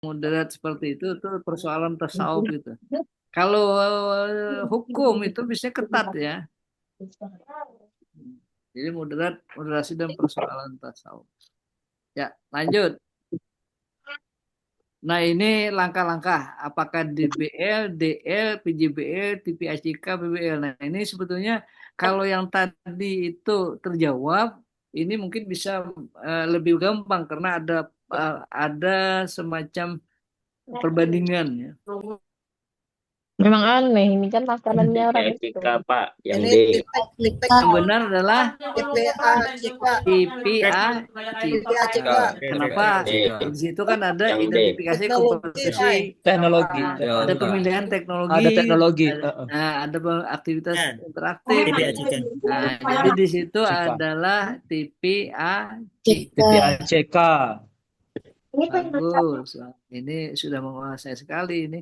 moderat seperti itu persoalan tasawuf gitu. Kalau hukum itu biasanya ketat ya. Jadi moderasi dan persoalan tasawuf. Ya, lanjut. Nah, ini langkah-langkah apakah DBL, DL, PJBL, TPACK, PBL. Nah, ini sebetulnya kalau yang tadi itu terjawab, ini mungkin bisa lebih gampang karena ada semacam perbandingan ya. Memang aneh, ini kan makanannya orang itu. TPACK Pak, yang Ini D. TPA, Yang benar adalah TPA, CK, TPACK. TPA, CK. Kenapa? D. Di situ kan ada Yang D. identifikasi Teknologi, kompetensi, Pak. Teknologi. nah, Ya, ada enggak. pemilihan teknologi, Ada teknologi. nah, ada aktivitas Kan, interaktif. TPACK. Nah, jadi di situ Cika. adalah TPACK. TPACK. Bagus. Wah, ini sudah menguasai sekali ini.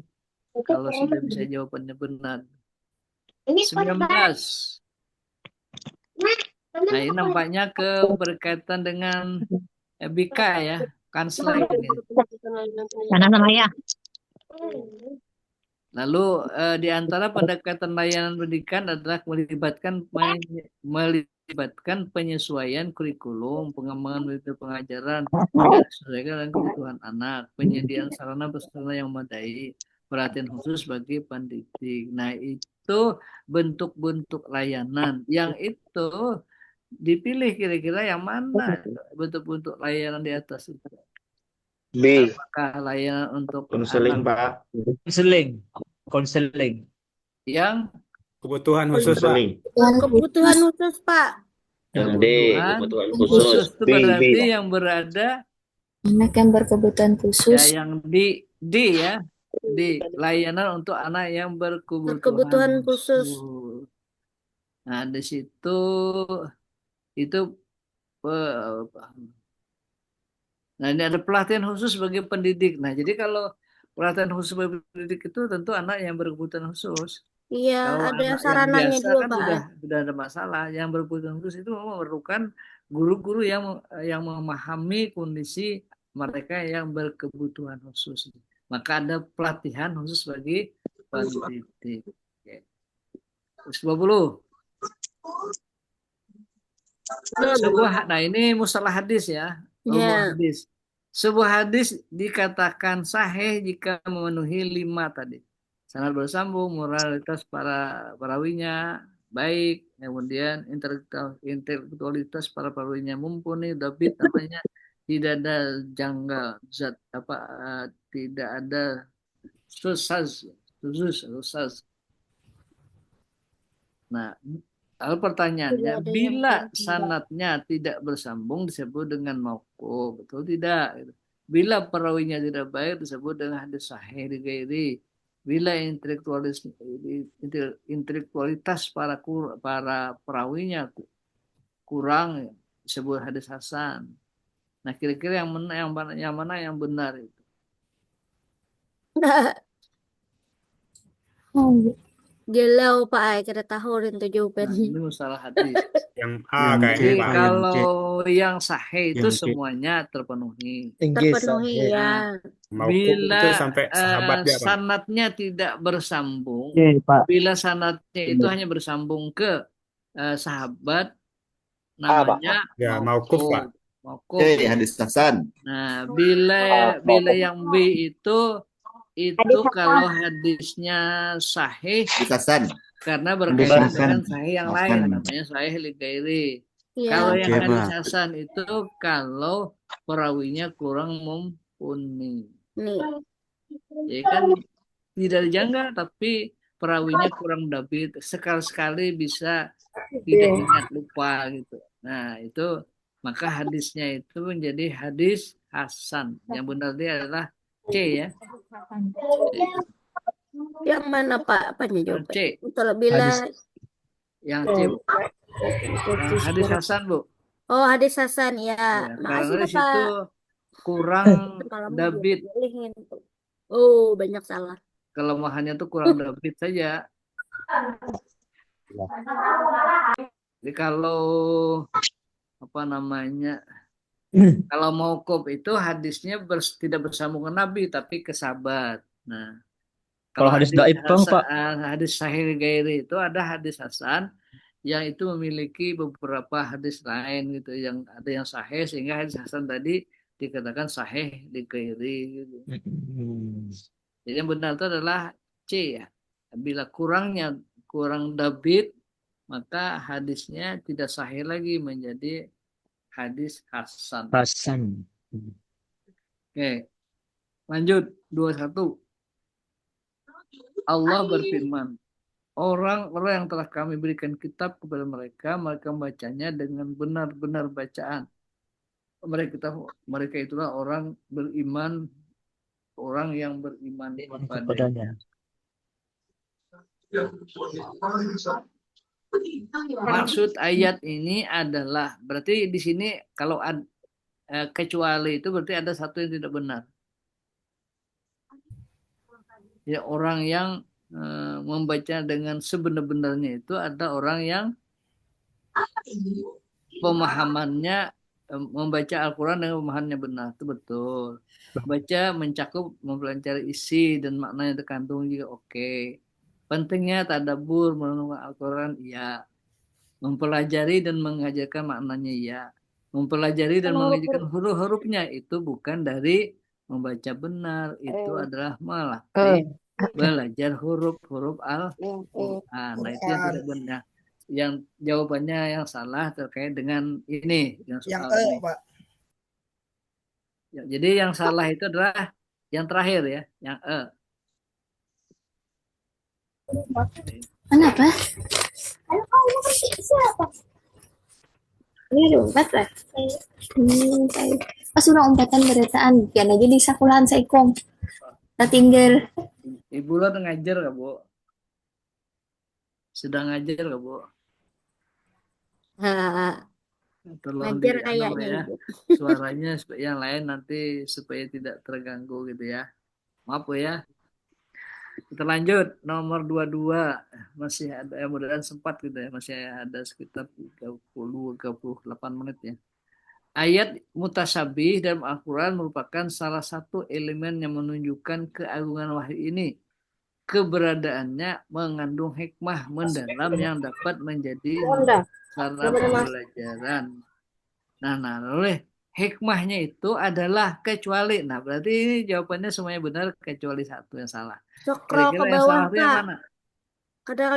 Kalau sudah bisa jawabannya benar. 19. Nah, ini nampaknya berkaitan dengan Bika ya, kansler ini. Mana namanya? Lalu di antara pendekatan layanan pendidikan adalah melibatkan penyesuaian kurikulum, pengembangan metode pengajaran yang disesuaikan dengan kebutuhan anak, penyediaan sarana prasarana yang memadai, perhatian khusus bagi pendidik. Nah, itu bentuk-bentuk layanan. Yang itu dipilih kira-kira yang mana bentuk-bentuk layanan di atas itu. B. Apakah layanan untuk Konseling anak Pak. Konseling. Konseling. yang Kebutuhan khusus, Pak. Konseling. Kebutuhan khusus, Pak. Yang D. kebutuhan Kebutuhan khusus khusus. itu B. berarti yang berada Anak yang berkebutuhan ya khusus. yang di ya di layanan untuk anak yang berkebutuhan Berkebutuhan khusus. khusus. Nah, di situ itu nah ini ada pelatihan khusus bagi pendidik. Nah, jadi kalau pelatihan khusus bagi pendidik itu tentu anak yang berkebutuhan khusus. Iya, Kalau ada anak yang sarananya biasa juga, kan Pak. sudah ada masalah. Yang berkebutuhan khusus itu memang memerlukan guru-guru yang memahami kondisi mereka yang berkebutuhan khusus. Maka ada pelatihan khusus bagi pendidik. Oke. 20. Nah ini mustalah hadis ya. Ya. Hadis. Sebuah hadis dikatakan sahih jika memenuhi 5 tadi. Sanad bersambung, moralitas para perawinya baik, kemudian intelektualitas para perawinya mumpuni, dabit namanya tidak ada janggal zat tidak ada susaz, susaz. Nah, lalu pertanyaannya, bila sanatnya tidak bersambung disebut dengan mauquf, betul tidak? Bila perawinya tidak baik disebut dengan hadis sahih di gairi. Bila intelektualitas para perawinya kurang disebut hadis hasan. Nah, kira-kira yang mana yang benar itu? Gelau Pak, kita tahu itu Nah, jawabannya. ini masalah hadis. Yang A Jadi kayaknya, Pak. kalau yang sahih itu Yang C. semuanya terpenuhi. Terpenuhi ya. Mauquf Bila itu sampai sahabat dia, Pak. sanatnya tidak bersambung, Oke, Pak. bila sanatnya itu hanya bersambung ke sahabat, namanya Ya, mauquf, Pak. mauquf. Hadis hasan. Nah, bila yang B itu kalau hadisnya sahih Hadis hasan. karena berkaitan dengan Hasan. sahih yang lain, namanya sahih li ghairi. Iya. Kalau yang hadis hasan itu kalau perawinya kurang mumpuni. Nih. Ya kan tidak dijanggal tapi perawinya kurang dabit, sekali-sekali bisa tidak ingat lupa gitu. Nah, itu maka hadisnya itu menjadi hadis hasan. Yang benar dia adalah C ya. Yang mana Pak? Apanya jawaban? C. Kalau bila Yang C, Bu. Yang hadis hasan, Bu. Oh, hadis hasan ya. Ya, Makasih karena di Pak. situ kurang dabit. Oh, banyak salah. Kelemahannya tuh kurang dabit saja. Jadi kalau apa namanya Kalau mauquf itu hadisnya tidak bersambung ke Nabi tapi ke sahabat. Nah, Kalau kalau hadis daif bang Pak, hadis sahih gairi itu ada hadis hasan yang itu memiliki beberapa hadis lain gitu, yang ada yang sahih sehingga hadis hasan tadi dikatakan sahih di gairi gitu. Jadi yang benar itu adalah C ya. Bila kurang dabit maka hadisnya tidak sahih lagi menjadi hadis hasan. Hasan. Oke, lanjut 21. Allah berfirman, orang-orang yang telah kami berikan kitab kepada mereka, mereka membacanya dengan benar-benar bacaan. Mereka itulah orang beriman, orang yang beriman kepadanya. Maksud ayat ini adalah berarti di sini kalau kecuali itu berarti ada satu yang tidak benar. Ya, orang yang membaca dengan sebenar-benarnya itu ada orang yang pemahamannya membaca Al-Quran dengan pemahamannya benar, itu betul. Baca mencakup mempelajari isi dan makna yang terkandung juga oke. Pentingnya tadabbur merenungkan Al-Quran, ya. Mempelajari dan mengajarkan maknanya, ya. Mempelajari dan mengajarkan huruf-hurufnya itu bukan dari membaca benar, itu adalah melatih belajar huruf-huruf Al-Quran. Nah, itu yang tidak benar. Yang jawabannya yang salah terkait dengan ini, yang soal ini. Pak. Ya, jadi yang salah itu adalah yang terakhir ya, yang Kenapa? Siapa? Ini dompet lah. Pas surang umpatan berataan, yan aja di sakulahan sa ikong. Natinggal. Ibu lo ngajar gak, Bu? Sedang ngajar gak, Bu? Tolong Ngajar kayaknya ya, Ibu. suaranya yang lain nanti supaya tidak terganggu gitu ya. Maaf Bu ya. Kita lanjut nomor 22, masih ada mudah-mudahan sempat gitu ya, masih ada sekitar 30-38 menit ya. Ayat mutasyabih dalam Al-Quran merupakan salah satu elemen yang menunjukkan keagungan wahyu ini. Keberadaannya mengandung hikmah mendalam yang dapat menjadi sarana pembelajaran. Nah, oleh hikmahnya itu adalah kecuali. Nah, berarti ini jawabannya semuanya benar kecuali satu yang salah. Scroll ke Kira-kira yang bawah, salah itu yang Pak. mana? Kadang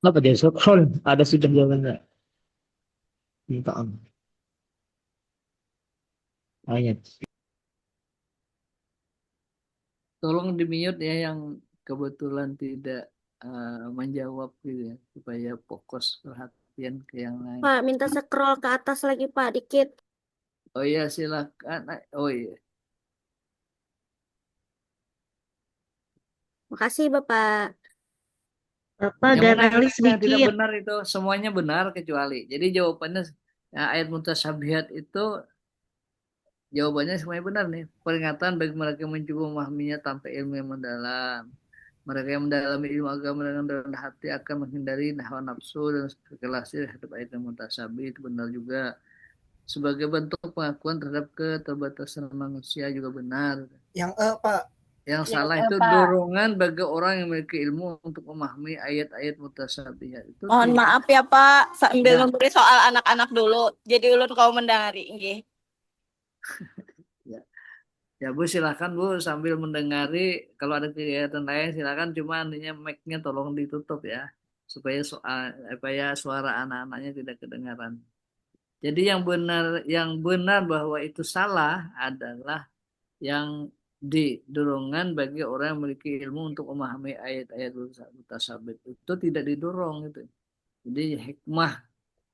Apa dia scroll? Ada sudah jawabannya. Minta ayat. Tolong di-mute ya yang kebetulan tidak menjawab gitu ya, supaya fokus perhatian ke yang lain. Pak, minta scroll ke atas lagi, Pak, dikit. Oh iya, silakan. Oh iya. Makasih, Bapak. Bapak Yang mana generalisir yang tidak sedikit. benar itu semuanya benar kecuali. Jadi jawabannya ayat mutasyabihat itu jawabannya semuanya benar nih. Peringatan bagi mereka yang mencoba memahaminya tanpa ilmu yang mendalam. Mereka yang mendalami ilmu agama dengan rendah hati akan menghindari hawa nafsu dan spekulasi terhadap ayat yang mutasyabih, itu benar juga. Sebagai bentuk pengakuan terhadap keterbatasan manusia juga benar. Yang Pak. Yang salah itu dorongan bagi orang yang memiliki ilmu untuk memahami ayat-ayat mutasyabihat itu. Mohon maaf ya Pak, sambil Ya. memberi soal anak-anak dulu. Jadi ulun kau mendengari, nggih. Ya Bu, silakan Bu sambil mendengari. Kalau ada kegiatan lain silakan, cuma artinya mic-nya tolong ditutup ya, supaya suara anak-anaknya tidak kedengaran. Jadi yang benar bahwa itu salah adalah yang dorongan bagi orang yang memiliki ilmu untuk memahami ayat-ayat mutasabih itu tidak didorong gitu. Jadi hikmah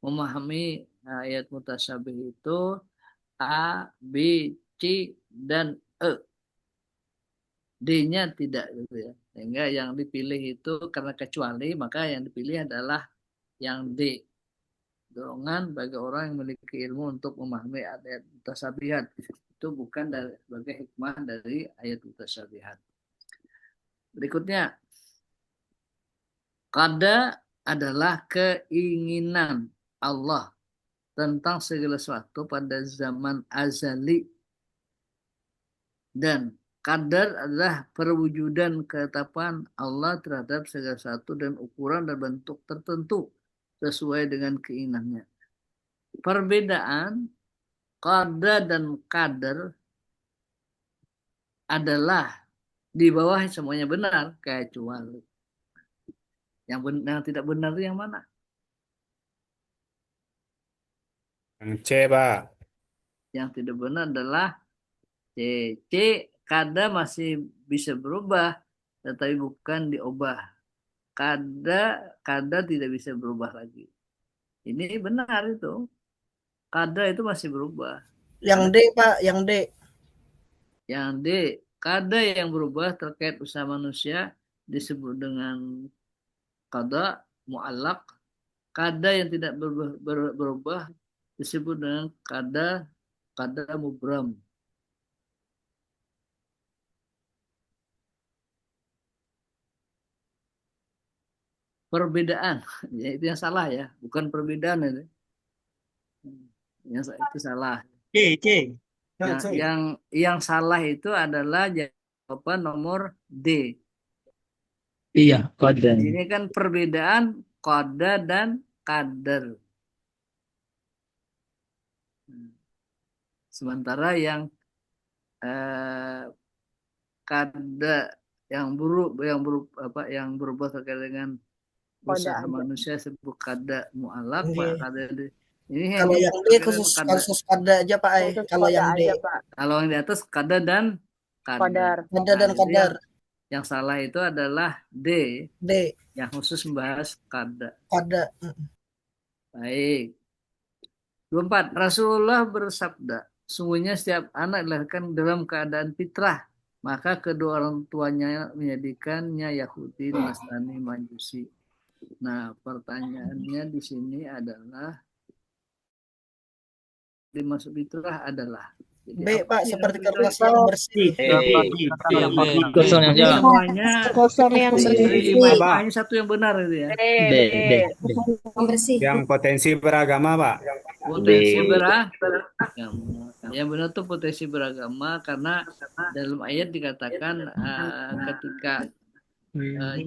memahami ayat mutasabih itu A, B, C, dan E. D-nya tidak gitu ya. Sehingga yang dipilih itu karena kecuali, maka yang dipilih adalah yang D. Dorongan bagi orang yang memiliki ilmu untuk memahami ayat mutasyabihat. Itu bukan sebagai hikmah dari ayat mutasyabihat. Berikutnya, qada adalah keinginan Allah tentang segala sesuatu pada zaman azali, dan qadar adalah perwujudan ketetapan Allah terhadap segala sesuatu dan ukuran dan bentuk tertentu sesuai dengan keinginannya. Perbedaan qada dan qadar adalah di bawah semuanya benar, kecuali yang tidak benar itu yang mana? Yang C, Pak. Yang tidak benar adalah C. Kada masih bisa berubah, tetapi bukan diubah. Kada tidak bisa berubah lagi. Ini benar itu. Kada itu masih berubah. Yang D, Pak, yang D. Yang D, kada yang berubah terkait usaha manusia disebut dengan kada mu'allaq. Kada yang tidak berubah disebut dengan kada mubram. Perbedaan, ya itu yang salah ya, bukan perbedaan itu. Itu salah. C. Yang salah itu adalah jawaban nomor D. Iya, qada. Ini kan perbedaan qada dan qadar. Sementara yang kada yang berubah terkait dengan usaha manusia sebut kada mu'allaq, ini Kalau yang D khusus kada aja, Pak. Kalau yang D. Kalau yang di atas kada dan qadar. Kada dan qadar. Yang salah itu adalah D. Yang khusus membahas kada. Kada. Baik. 24. Rasulullah bersabda, sungguhnya setiap anak dilahirkan dalam keadaan fitrah, maka kedua orang tuanya menjadikannya Yahudi, Nasrani, Majusi. Nah, pertanyaannya di sini adalah dimaksud fitrah adalah B, Pak, seperti kertas yang bersih. Kosong yang jawab. Semuanya Kosong yang bersih. hanya satu yang benar itu ya. D. Yang bersih. Yang potensi beragama, Pak. Potensi beragama. Yang benar tuh potensi beragama, karena dalam ayat dikatakan ketika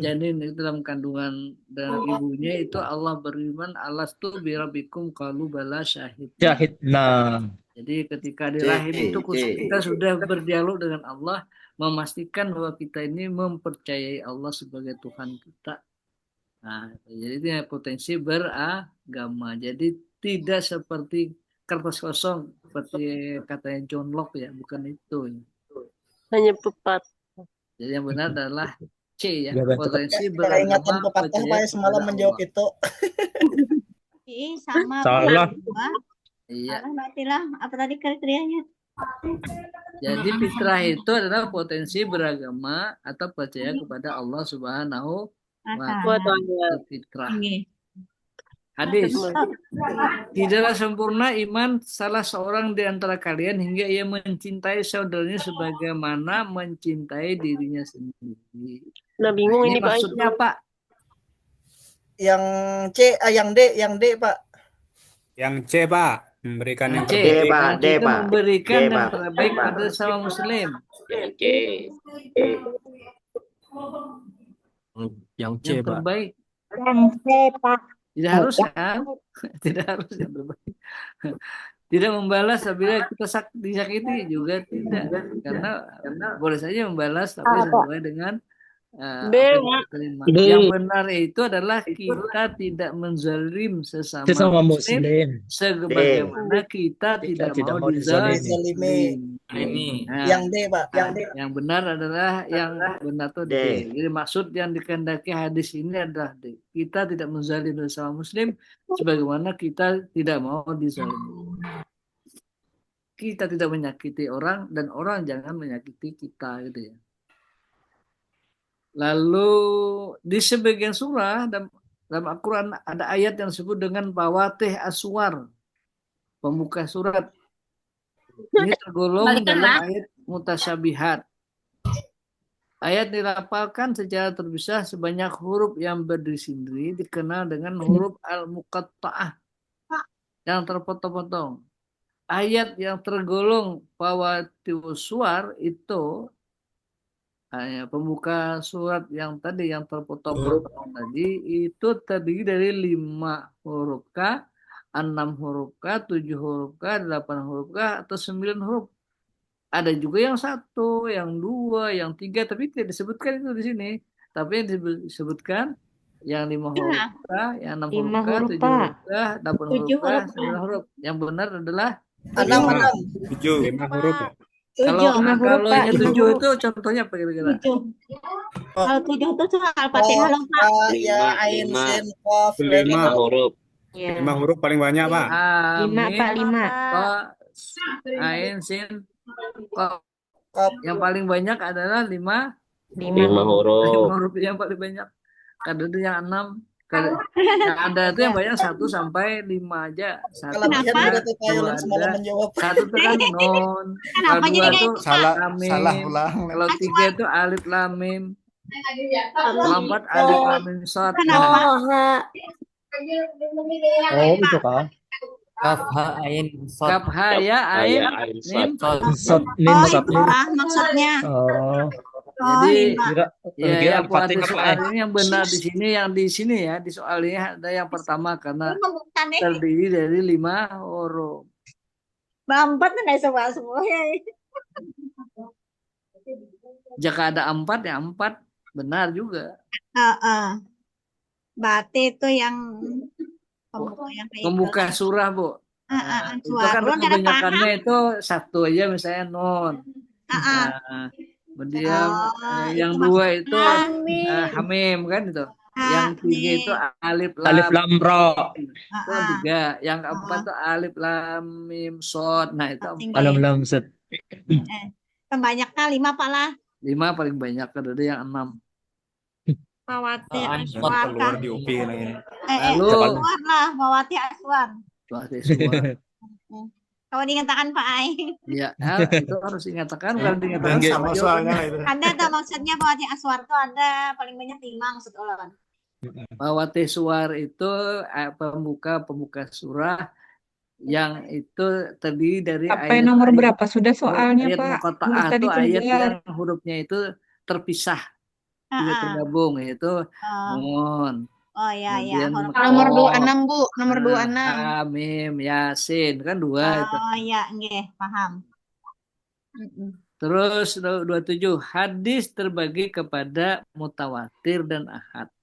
janin itu dalam kandungan dan ibunya itu Allah berfirman, alastu birabbikum qalu bala syahid. Nah. Jadi ketika di rahim itu kita sudah berdialog dengan Allah, memastikan bahwa kita ini mempercayai Allah sebagai Tuhan kita. Nah, jadi itu potensi beragama. Jadi tidak seperti kertas kosong seperti katanya John Locke ya, bukan itu. Hanya pepat. Jadi yang benar adalah C ya, potensi Kayak ingatan beragama. pepatah, Pak, semalam menjawab itu. Sama. Salah. Iya. Matilah. Apa tadi kriterianya? Jadi fitrah itu adalah potensi beragama atau percaya kepada Allah Subhanahu wa Ta'ala. Fitrah. Hadis. Tidaklah sempurna iman salah seorang di antara kalian hingga ia mencintai saudaranya sebagaimana mencintai dirinya sendiri. Nah, bingung ini Pak. Maksudnya apa? Yang C, yang D, Pak. Yang C, Pak. Memberikan yang C, terbaik. Pak. D, kita Pak. memberikan D, yang Pak. terbaik pada sama muslim. C. Yang C, Yang Pak. terbaik. Yang C, Pak. Tidak harus kan? Tidak harus yang terbaik. Tidak membalas apabila kita disakiti juga tidak. Karena boleh saja membalas tapi sesuai dengan apa yang kita terima. Yang benar itu adalah kita tidak menzalim sesama muslim sebagaimana kita tidak mau dizalimi. Nah, yang D, Pak. yang benar adalah yang benar itu D. Jadi maksud yang dikehendaki hadis ini adalah D. Kita tidak menzalim sesama muslim sebagaimana kita tidak mau dizalimi. Kita tidak menyakiti orang dan orang jangan menyakiti kita gitu ya. Lalu di sebagian surah dalam Al-Quran ada ayat yang disebut dengan Fawatih Aswar, pembuka surat. Ini tergolong dalam ayat mutasyabihat. Ayat dilafalkan secara terpisah sebanyak huruf yang berdiri sendiri dikenal dengan huruf al-muqatta'ah. yang terpotong-potong. Ayat yang tergolong fawatiuswar itu pembuka surat yang tadi yang terpotong-potong tadi itu terdiri dari 5 huruf K, 6 huruf K, 7 huruf K, 8 huruf K, atau 9 huruf. Ada juga yang 1, yang 2, yang 3, tapi tidak disebutkan itu di sini. Tapi yang disebutkan yang 5 huruf K, yang 6 huruf 5 K, huruf, 7 huruf Pak. K, 8 huruf 7 K, huruf, 9 huruf. Yang benar adalah 6, 5. 6. 5 huruf ya. kalau 7. 5 huruf, kalau Pak. yang 5 7 huruf. itu contohnya apa kira-kira? 7. Kalau 7 itu surah Al-Fatihah loh, Pak. Ya, ain, sin, qaf, dan 5 huruf. Iya. 5 huruf paling banyak, Pak. 5, Pak. Amin, 5. to, ain, sin, qaf. qaf. Yang paling banyak adalah 5 5 huruf. huruf yang paling banyak. Kadang ada yang 6. Yang ada itu yang banyak 1 sampai 5 aja. 1 Kelebihan Kenapa? berarti Pak Yolan semalam menjawab. 1 itu kan non. Kalau Kenapa 2 jadi kayak itu gitu, Pak? Salah lamim. ulang. Kalau 3 itu alif lam mim. Kalau 4 alif lam mim shad. Kenapa? Oh, itu kah? Kaf ha ain sod. Kaf ha ya ain Ain, mim. Sod mim Oh, sod itu mim. Pak maksudnya. Oh, Oh, Jadi 5. kira ya kira yang buat Al-Fatihah soal ini yang benar di sini, yang di sini ya di soal ini ada yang pertama karena Bukan ya. terdiri dari 5 huruf. Bambat tuh nggak semua ya. Jika ada 4 ya 4 benar juga. Berarti itu yang Pembuka surah, Bu. Itu kan Suara nggak ada paham. kebanyakannya itu 1 aja misalnya non. Nah, kemudian yang itu 2 itu Amin. hamim kan itu. Yang 3 itu alif alif lam ra. Itu 3. Yang 4 itu alif lam mim shad. Nah, itu Alam lam sed. Kebanyakan 5 Pak lah. 5 paling banyak, ada yang 6. Mawati Keluar Aswar. di UP lagi. Lalu Keluar lah Mawati Aswar. Mawati Aswar. Kalau dinyatakan Pak Ai. Ya, itu harus dinyatakan. Kalau dinyatakan Dan sama sama soalnya jawabannya. itu. Ada tuh maksudnya Mawati Aswar tuh ada paling banyak 5 maksud ulun. Mawati Aswar itu pembuka surah yang itu terdiri dari Sampai nomor berapa sudah soalnya, ayat Pak? muqatta'ah Tadi itu ayat keluar. yang hurufnya itu terpisah, tidak tergabung, yaitu nun. Oh ya ya. Kemudian Nomor qaf, 26, Bu. Nomor 26. Hamim, Yasin, kan 2 itu. Oh ya, nggih, paham. Terus 27, hadis terbagi kepada mutawatir dan ahad.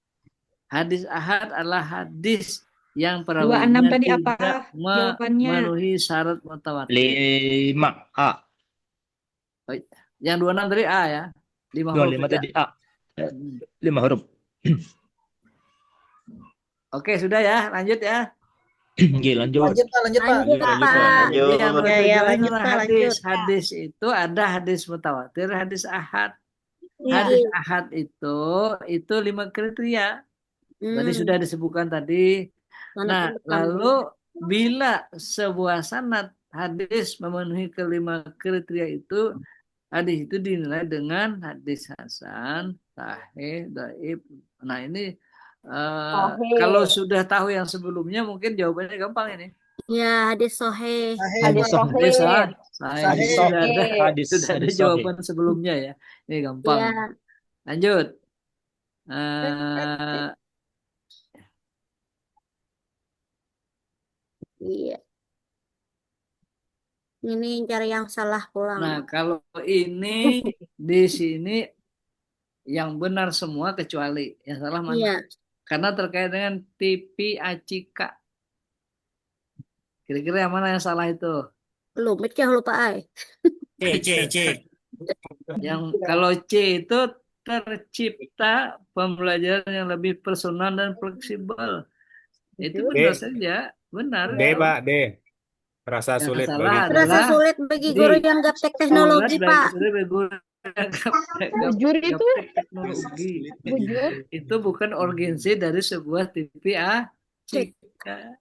Hadis ahad adalah hadis yang 26 perawinya tadi apa tidak jawabannya? memenuhi syarat mutawatir. 5 A. Yang 26 dari A ya. 5 huruf 25 aja. tadi A. 5 huruf. Oke, sudah ya, lanjut ya. Oke, lanjut. Lanjut Pak. Lanjut, Pak. Jadi yang Lanjut. berbeda Ya, itu lanjut, adalah Pak, hadis. lanjut. Hadis itu ada hadis mutawatir, hadis ahad. Ya. Hadis ahad itu 5 kriteria. Tadi sudah disebutkan tadi. Nah, lalu bila sebuah sanad hadis memenuhi kelima kriteria itu, hadis itu dinilai dengan hadis hasan, sahih, dhaif. Nah, ini kalau sudah tahu yang sebelumnya mungkin jawabannya gampang ini. Ya, hadis sahih. Hadis Hadis sahih. sahih. Sudah ada jawaban sebelumnya ya. Ini gampang. Ya. Lanjut. Iya. Ini cari yang salah pulang. Nah, kalau ini di sini yang benar semua kecuali yang salah mana? Iya. Karena terkait dengan TV acika. Kira-kira yang mana yang salah itu? Belum, ya lupa ay. C. Yang kalau C itu tercipta pembelajaran yang lebih personal dan fleksibel. Itu benar saja, benar. D, Pak, D. Terasa Yang sulit salah bagi Terasa adalah sulit bagi guru yang gaptek teknologi, sulit Pak. bagi guru yang Bujur itu? gaptek teknologi. Bujur. Itu bukan urgensi dari sebuah TV acika.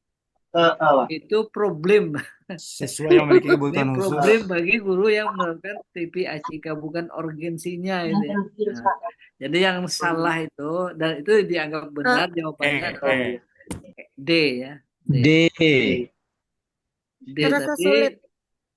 Itu problem. Sesuai yang memiliki Ini kebutuhan khusus. problem bagi guru yang menerapkan TV acika, bukan urgensinya itu ya. Nah, jadi yang salah itu, dan itu dianggap benar jawabannya adalah D ya. D. D Terasa tadi sulit.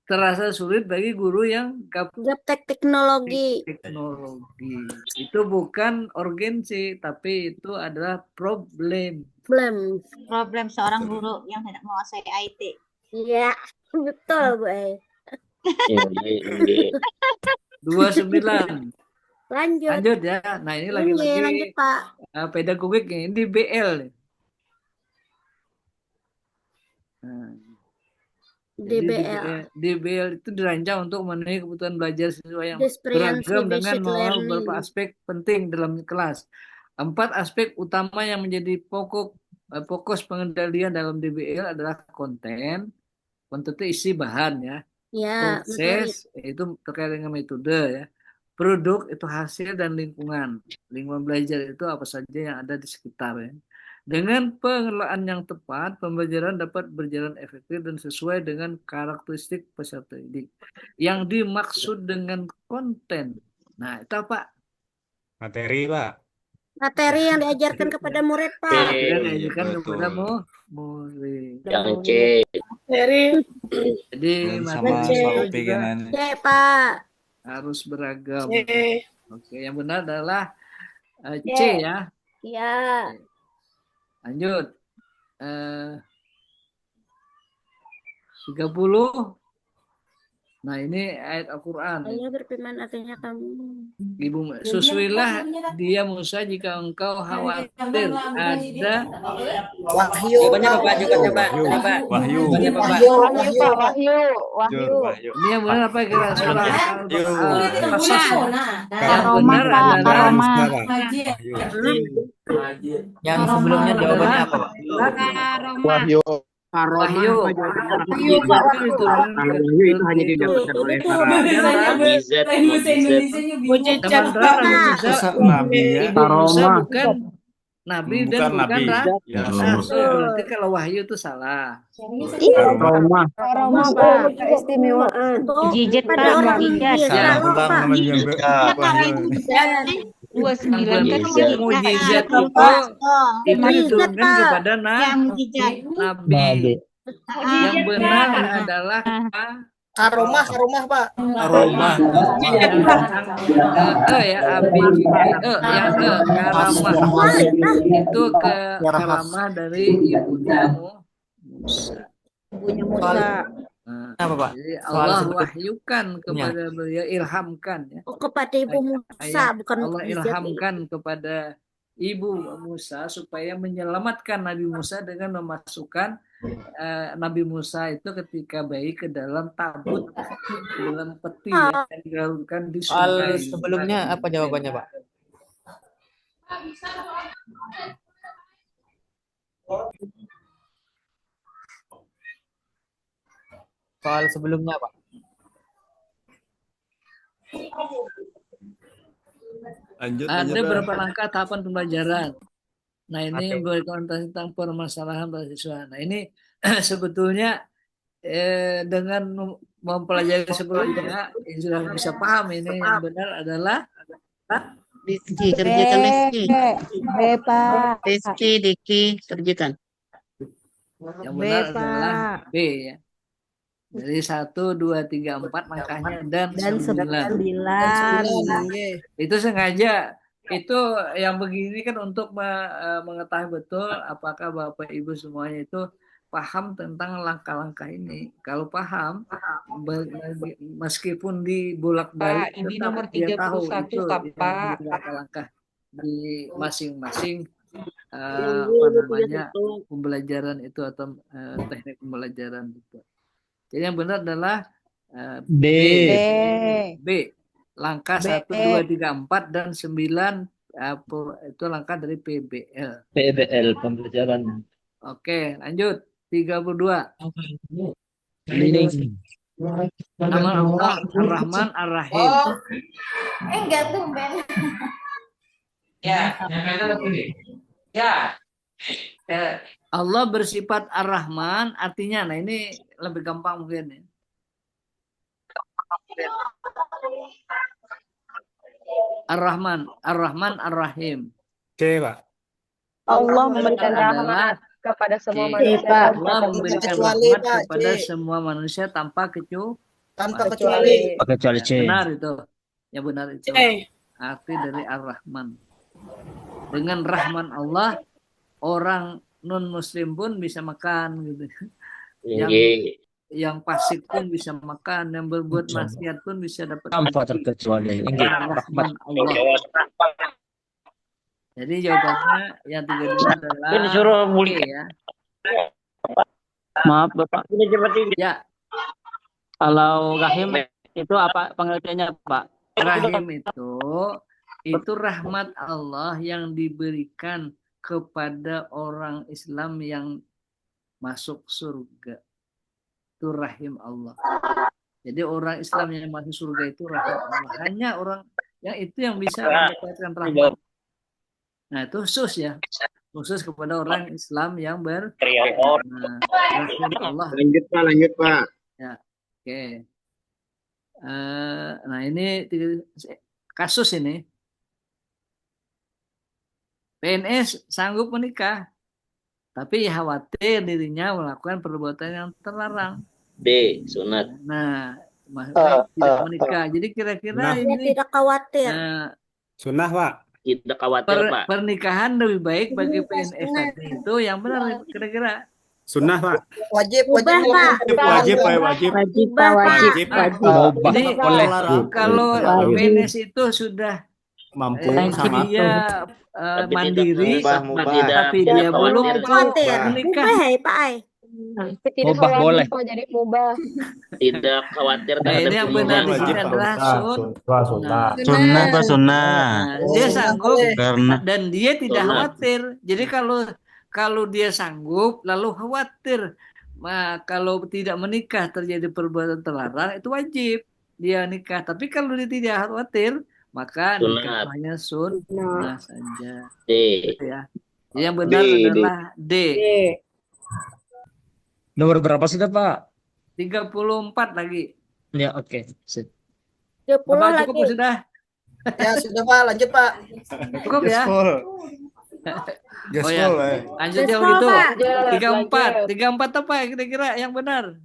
terasa sulit bagi guru yang Gaptek teknologi. teknologi. Itu bukan urgensi, tapi itu adalah problem. Problem seorang guru yang tidak menguasai IT. Iya, betul, Bu Ai. Iya. 29. Lanjut. Lanjut ya. Nah, ini lagi-lagi Lanjut, Pak. pedagogik nih. Ini BL nih. Nah, jadi DBL. DBL itu dirancang untuk memenuhi kebutuhan belajar siswa yang Experience beragam dengan based mengenal beberapa learning. aspek penting dalam kelas. 4 aspek utama yang menjadi fokus pengendalian dalam DBL adalah konten itu isi bahan ya. Ya, materi. Proses itu terkait dengan metode ya. Produk itu hasil dan lingkungan. Lingkungan belajar itu apa saja yang ada di sekitar ya. Dengan pengelolaan yang tepat, pembelajaran dapat berjalan efektif dan sesuai dengan karakteristik peserta didik. Yang dimaksud dengan konten. Nah, itu apa? Materi, Pak. Materi yang diajarkan kepada murid, Pak. Materi yang diajarkan kepada murid. Yang C. Jadi sama materi soal itu juga pegangan. C, Pak. harus beragam. Oke, yang benar adalah C ya. Ya. Lanjut. 30. Nah, ini ayat Al-Quran. Hanya berfirman artinya kamu. Ibu, susuilah dia Musa jika engkau khawatir ada Wahyu. Jawabannya apa, Pak? Jawabannya, Pak? Coba. Wahyu. Jawabannya apa, Pak? Wahyu, Pak. Wahyu. Wahyu. ini yang benar apa kira surah Al-Qasas. Yang Karomah, benar Pak. adalah Karomah. Yang sebelumnya jawabannya apa, Pak? Wahyu. Wahyu. Itu hanya didapatkan oleh para Mukjizat. sementara Nabi Musa bukan nabi dan bukan rasul. Berarti kalau wahyu itu salah. Karomah, Pak. Keistimewaan. Mujizat, Pak. Mujizat. Yang 29 mujizat itu diturunkan kepada nabi. Yang benar adalah Karomah, Pak. Aroma. ya abi yang karamah itu karamah dari ibunya Musa. Ibunya Musa. Apa, Pak? Jadi Soal Allah sebelum- wahyukan kepada beliau, ilhamkan ya. Oh, kepada Ibu Musa, bukan Allah mukjizat. ilhamkan kepada ibu Musa supaya menyelamatkan Nabi Musa dengan memasukkan Nabi Musa itu ketika bayi ke dalam tabut, ke dalam peti ya, yang dilakukan di Soal sungai. sebelumnya apa jawabannya, Pak? Soal sebelumnya, Pak. Ada beberapa langkah tahapan pembelajaran. Nah, ini Oke. berkonsentrasi tentang permasalahan mahasiswa. Nah, ini sebetulnya dengan mempelajari sebelumnya sudah bisa paham ini yang benar adalah Rizky, kerjakan Rizky. B, Pak. Rizky, Diki, kerjakan. yang benar adalah B ya. Dari 1, 2, 3, 4 langkahnya dan 9. Itu sengaja. Itu yang begini kan untuk mengetahui betul apakah Bapak Ibu semuanya itu paham tentang langkah-langkah ini. Kalau paham, meskipun dibolak-balik, Pak, ini tetap nomor dia tahu 31, itu Pak. langkah-langkah di masing-masing apa namanya pembelajaran itu atau teknik pembelajaran itu. Jadi yang benar adalah B. B. Langkah 1, 2, 3, 4 dan 9 itu langkah dari PBL. PBL pembelajaran. Oke, lanjut. 32. Ini Nama Allah Ar-Rahman Ar-Rahim. Enggak tuh, Ben. Allah bersifat Ar-Rahman, artinya, nah ini lebih gampang mungkin ya. Ar-Rahman Ar-Rahim. C, Pak. Allah memberikan adalah rahmat. kepada semua Oke. manusia Pak. tanpa Allah memberikan Kecuali, rahmat Pak, kepada C. semua manusia tanpa Tanpa kecuali. kecuali. Kecuali C. Benar itu. Yang benar itu. Eh, Arti dari Ar-Rahman. Dengan rahman Allah, orang non-muslim pun bisa makan gitu. Yang Inggih. yang fasik pun bisa makan, yang berbuat maksiat pun bisa dapat Tanpa rezeki. terkecuali. Inggih. Karena Rahmat. rahman Allah. Jadi jawabannya yang 32 adalah Ini suruh C mulia. ya. Maaf Bapak. Ini cepat ini. Ya, Kalau Rahim itu apa pengertiannya Pak? rahim itu rahmat Allah yang diberikan kepada orang Islam yang masuk surga. Itu rahim Allah. Jadi orang Islam yang masuk surga itu rahmat Allah. Hanya orang yang itu yang bisa mendapatkan rahmat. Nah, itu khusus ya. Khusus kepada orang Islam yang rahim Allah. Lanjut Pak. Ya, oke. Nah, ini kasus ini. PNS sanggup menikah, tapi khawatir dirinya melakukan perbuatan yang terlarang. D. Sunat. Nah, maksudnya tidak menikah. Jadi kira-kira Dia ini tidak khawatir. Sunnah, Pak. Tidak khawatir Pak. pernikahan lebih baik bagi PNS tadi itu yang benar kira-kira. Sunnah, Pak. Wajib Mubah, Pak. Wajib, Pak. Wajib. Mubah, Pak. Wajib. Mubah. Jadi Boleh. kalau PNS itu sudah Mampu dia Tapi mandiri, tidak mubah, tapi tidak dia belum Khawatir. menikah. Mubah ya, Pak. Tidak Mubah wajib boleh. kok jadi mubah. Tidak khawatir Nah, terhadap ini yang benar di wajib, sini Pak adalah Sunnah. Sunnah Pak sunnah. Nah, dia sanggup Karena dan dia tidak Sunnah. khawatir. Jadi kalau dia sanggup lalu khawatir, kalau tidak menikah terjadi perbuatan terlarang itu wajib dia nikah. Tapi kalau dia tidak khawatir maka Sunat. nikah hanya sunnah saja. D. Gitu ya. Jadi yang benar D. adalah D. Nomor berapa sudah Pak? 34 lagi. Ya oke. Sip. 10 Bapak cukup lagi. sudah? Ya sudah Pak, lanjut Pak. Cukup ya? Oh ya. Lanjut yang Gaspol, gitu. Pak. 34 apa kira-kira yang benar?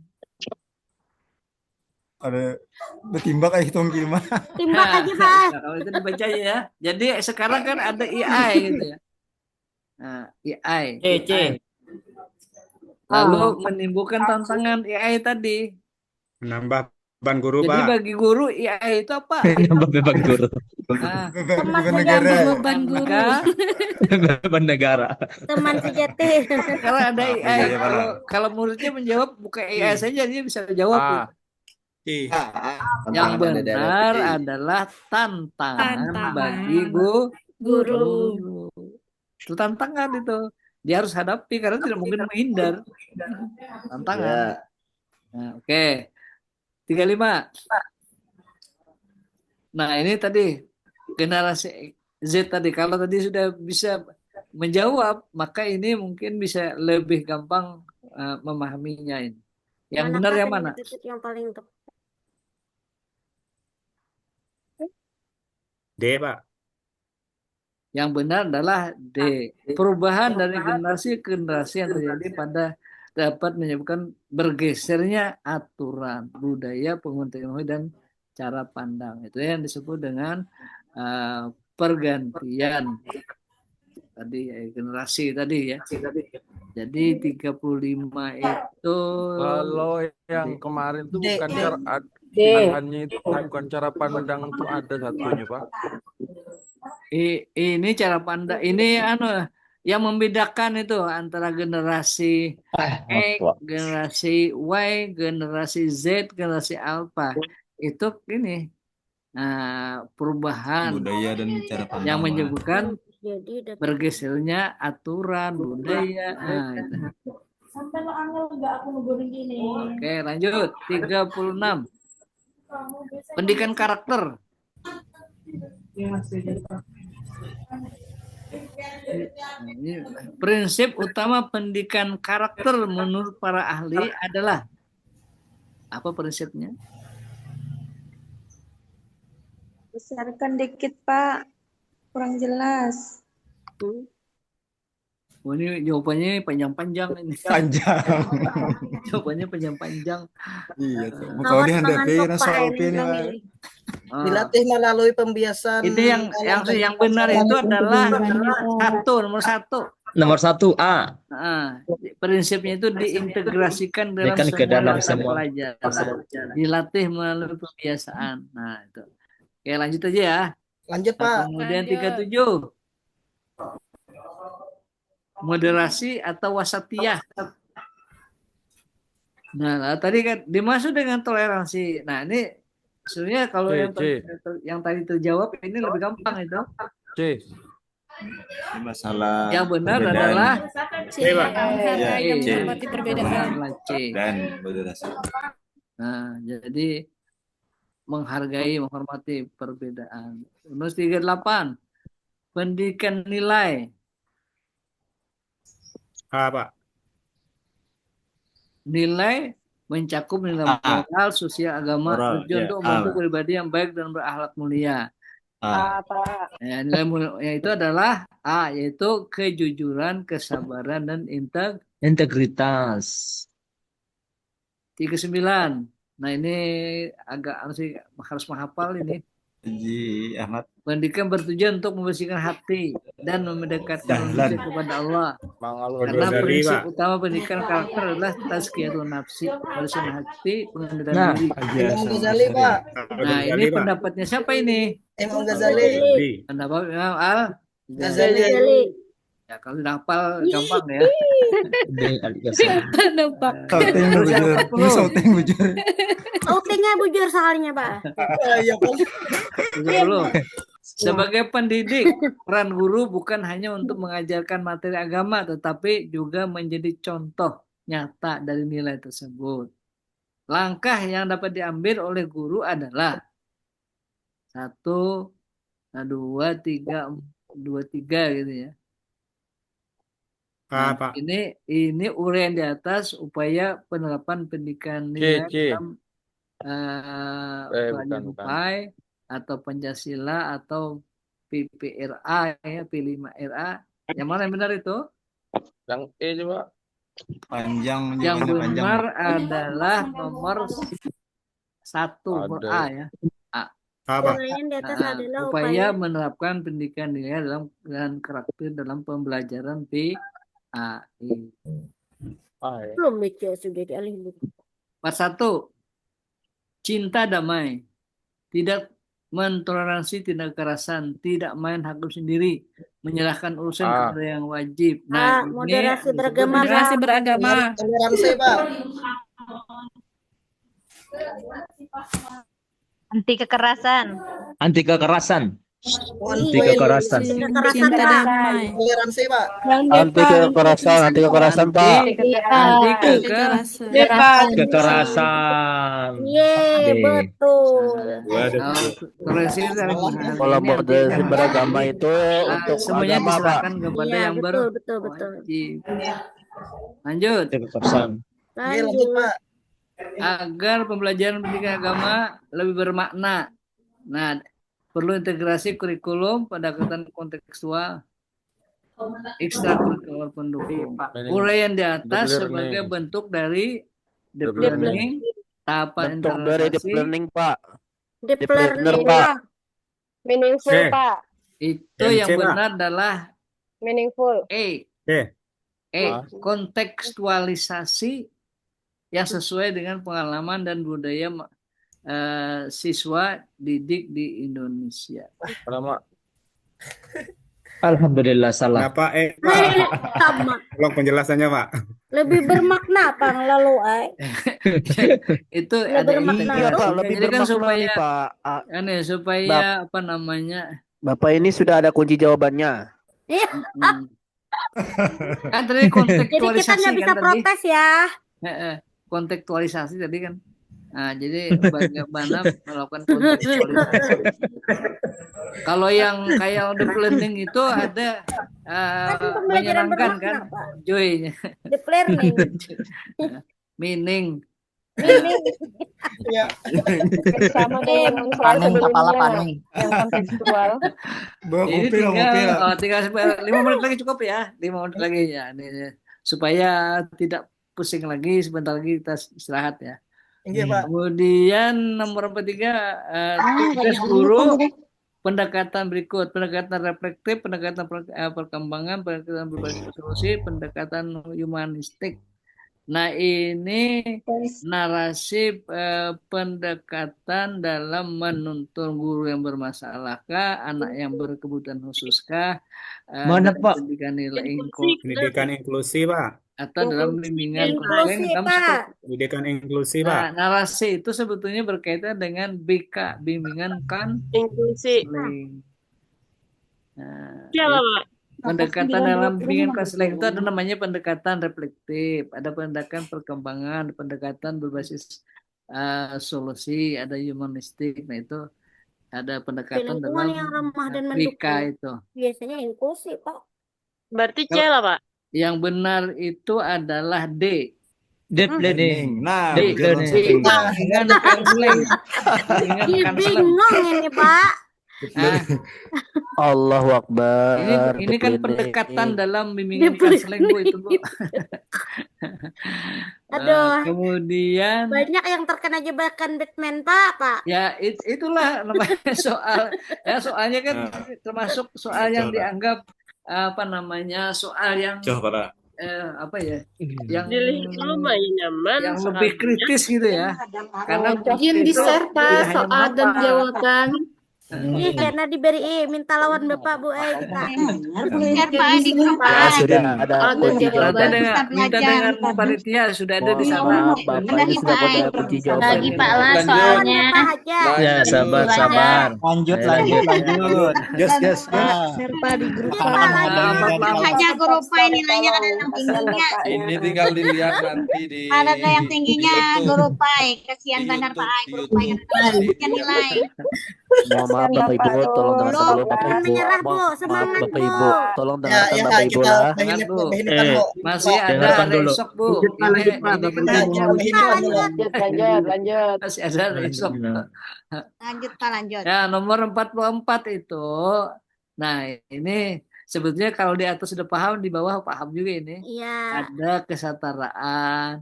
Ada bertimbang kayak hitung gimana? Timbang aja, Pak. Nah, kalau itu dibaca ya. Jadi sekarang kan ada AI gitu ya. Nah, AI. AI. Lalu menimbulkan tantangan AI tadi. Menambah beban guru, Jadi Pak. bagi guru AI itu apa? Nambah beban guru. Nah, Teman Bukan negara. beban guru. maka Beban negara. Teman sejati. kalau ada AI, Iya, Pak. kalau muridnya menjawab bukan AI saja dia bisa jawab. Gitu. Yang benar adalah tantangan bagi guru. Itu tantangan itu. Dia harus hadapi karena tidak mungkin menghindar. Tantangan. Nah, oke. 35. Nah, ini tadi generasi Z tadi. Kalau tadi sudah bisa menjawab, maka ini mungkin bisa lebih gampang memahaminya ini. Yang benar yang mana? Yang paling untuk D, Pak. Yang benar adalah D. Perubahan dari generasi ke generasi yang terjadi dapat menyebabkan bergesernya aturan, budaya, penggunaan teknologi, dan cara pandang. Itu yang disebut dengan pergantian tadi generasi tadi ya. Jadi 35 itu kalau yang D. kemarin tuh D. bukan D. cara D. arahannya itu bukan cara pandang tuh ada satunya Pak. Ini cara pandang ini yang membedakan itu antara generasi X, generasi Y, generasi Z, generasi Alpha. Itu ini perubahan Budaya dan cara pandang. yang menyebabkan jadi bergesernya aturan budaya. Nah, itu. Sampai lo angel enggak aku ngegorin gini. Oke, lanjut 36. Pendidikan karakter. Ini prinsip utama pendidikan karakter menurut para ahli adalah apa prinsipnya? Besarkan dikit, Pak. Kurang jelas. Oh, ini jawabannya panjang-panjang ini. Panjang. Jawabannya panjang-panjang. Iya tuh. Mau Awat kau mengantuk rasa Pak oke ini nih. milih. Ah, Dilatih melalui pembiasan itu yang benar itu adalah nomor satu. Nomor 1A. Prinsipnya itu diintegrasikan dalam Kan ke semua dalam mata semua. pelajaran. Dilatih melalui pembiasaan. Nah, itu. Oke, lanjut aja ya. Lanjut Nah, Pak. kemudian Lanjut. 37. Moderasi atau wasatiyah. Nah, tadi kan dimaksud dengan toleransi. Nah, ini sebenarnya kalau yang tadi terjawab ini lebih gampang itu. C. Masalah Yang benar adalah Menghargai dan C. menghormati perbedaan. C. dan moderasi. Nah, jadi menghargai, menghormati perbedaan. Rumus 38. Pendidikan nilai. Pak. Nilai mencakup nilai moral, sosial, agama, tujuan untuk membentuk pribadi yang baik dan berakhlak mulia. Ya, nilai mulia itu adalah A, yaitu kejujuran, kesabaran, dan Integritas. 39. Nah, ini agak harus menghafal ini. Haji Ahmad. Pendidikan bertujuan untuk membersihkan hati dan mendekatkan manusia kepada Allah. Karena prinsip utama pendidikan karakter adalah tazkiyatun nafsi, membersihkan hati, pengendalian diri. Imam Ghazali Pak. Nah, ini pendapatnya siapa ini? Imam Ghazali. Pendapat Imam Al-Ghazali. Ya, kalau udah hafal gampang ya. Sauting bujur. Outingnya bujur sekalinya Pak. Iya Pak. 70. Sebagai pendidik, peran guru bukan hanya untuk mengajarkan materi agama, tetapi juga menjadi contoh nyata dari nilai tersebut. Langkah yang dapat diambil oleh guru adalah 1, 2, 3 gitu ya. Nah, Pak. ini uraian di atas upaya penerapan pendidikan nilai dalam pelajaran UPAI atau Pancasila atau PPRA ya, P5RA. Yang mana yang benar itu? Yang E coba. Panjang. Yang benar adalah nomor 1, nomor A ya. Uraian di atas adalah upaya menerapkan pendidikan nilai dan karakter dalam pembelajaran PAI. Belum baca sudah dialih. 41. Cinta damai. Tidak mentoleransi tindak kekerasan, tidak main hakim sendiri, menyerahkan urusan kepada yang wajib. Nah, moderasi beragama. Moderasi beragama. Toleransi Pak. Anti kekerasan. Anti kekerasan. Anti kekerasan. Cinta damai. Toleransi Pak. Anti kekerasan Pak. Anti Kekerasan. Betul. Kalau moderasi beragama itu untuk semuanya agama Pak. diserahkan kepada yang Betul. berwajib. Lanjut. Kekerasan. Lanjut Pak. Agar pembelajaran pendidikan agama lebih bermakna. Nah, perlu integrasi kurikulum pendekatan kontekstual, ekstrakurikuler pendukung. Uraian di atas sebagai bentuk dari deep learning, tahapan integrasi. Pak. Deep learning Pak. Meaningful, Pak. Itu yang benar adalah Meaningful. Kontekstualisasi yang sesuai dengan pengalaman dan budaya siswa didik di Indonesia. Alhamdulillah salah. Kenapa Sama. Tolong penjelasannya Pak. Lebih bermakna Pak lalu Itu ada jadi kan supaya supaya apa namanya? Bapak ini sudah ada kunci jawabannya. Kan tadi kontekstualisasi. Jadi kita nggak bisa protes ya. Kontekstualisasi tadi kan. Nah, jadi bagaimana melakukan kontekstualisasi. Kalau yang kayak deep learning itu ada menyenangkan kan, joy-nya. Deep learning. Meaning Iya. Sama dengan slide Paning kepala sebelumnya paning. yang kontekstual. Ini tinggal 5 menit lagi cukup ya, 5 menit lagi ya. Ini supaya tidak pusing lagi, sebentar lagi kita istirahat ya. Iya, Pak. Kemudian nomor 43 tugas guru pendekatan berikut: pendekatan reflektif, pendekatan perkembangan, pendekatan berbasis solusi, pendekatan humanistik. Nah, ini narasi pendekatan dalam menuntun guru yang bermasalahrkah, anak yang berkebutuhan khususkah, Mana, Pak? pendidikan nilai inklusif, Pendidikan inklusi, Pak. atau dalam bimbingan Inklusi, konseling dalam Pak. Pendidikan inklusi, Nah, Pak. narasi itu sebetulnya berkaitan dengan BK, bimbingan Inklusi. konseling. Nah, Siapa, Pak? pendekatan dalam bimbingan konseling itu ada namanya pendekatan reflektif, ada pendekatan perkembangan, pendekatan berbasis solusi, ada humanistik. Nah, itu ada Di pendekatan lingkungan dalam yang ramah dan BK mendukung. itu. Biasanya inklusi, Pak. Berarti C lah, Pak. Yang benar itu adalah D. Deep learning. Nah, Deep betul. learning. Bimbingan konseling. Bimbingan Ih, konseling. bingung ini, Pak. Nah, Allahu Akbar. ini kan pendekatan dalam bimbingan konseling, Bu, itu, Bu. Aduh. Kemudian Banyak yang terkena jebakan Batman, Pak. ya itulah namanya soal ya, soalnya kan termasuk soal yang dianggap apa namanya, soal yang Coba, Pak. apa ya, yang lumayan nyaman yang lebih kritis gitu ya, karena Izin itu di-share, Pak, tidak hanya soal dan menghafal. jawaban. Ih, karena diberi minta lawan Bapak, Bu, kita. Biar Pak di grup Ya, sudah ada Soal dan kunci jawaban. jawaban. Minta dengan panitia sudah ada di sana. Maaf, Bapak ini sudah ada kunci jawaban. Lagi Pak lah Lanjut. soalnya. Bapak aja. Ya, sabar. Lanjut. Yes. Share, Pak, di grup. Aja grup nilainya ada yang tingginya. Ini tinggal dilihat nanti di Ada yang tingginya grup kasihan benar Pak grup yang nilai. Mohon maaf Bapak Ibu, tolong dengarkan dulu Bapak Jangan Ibu. menyerah, Bu. Maaf Semangat, Bapak Bu. Ibu, tolong Ya, dengarkan ya, Bapak Ibu kita lah. bahinkan kok. Masih ada dengarkan dulu. esok, Bu. Ini Kita bahinkan. Lanjut. masih ada esok. Lanjut Pak lanjut. Ya, nomor 44 itu. Nah, ini sebetulnya kalau di atas sudah paham, di bawah paham juga ini. Iya. Ada kesetaraan.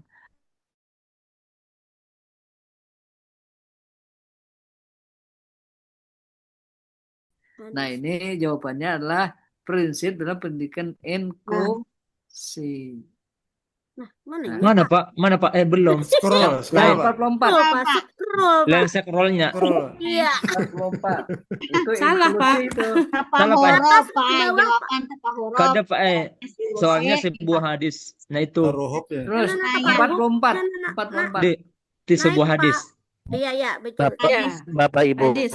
Nah, ini jawabannya adalah prinsip dalam pendidikan inklusi. Nah, mana ya? Mana, Pak? Belum. Scroll, Slide Pak. 44. Pak, scroll, Pak. Lain scrollnya. Iya. 44. Itu Salah, Pak. inklusi itu. Apa Salah, Pak. huruf Pak? Jawaban apa huruf? Kada, Pak. Soalnya sebuah hadis. Nah, itu. Ruhub ya. Terus Nah, 44. nah. 44. Di sebuah hadis. Iya, betul. Bapak Ibu, Hadis.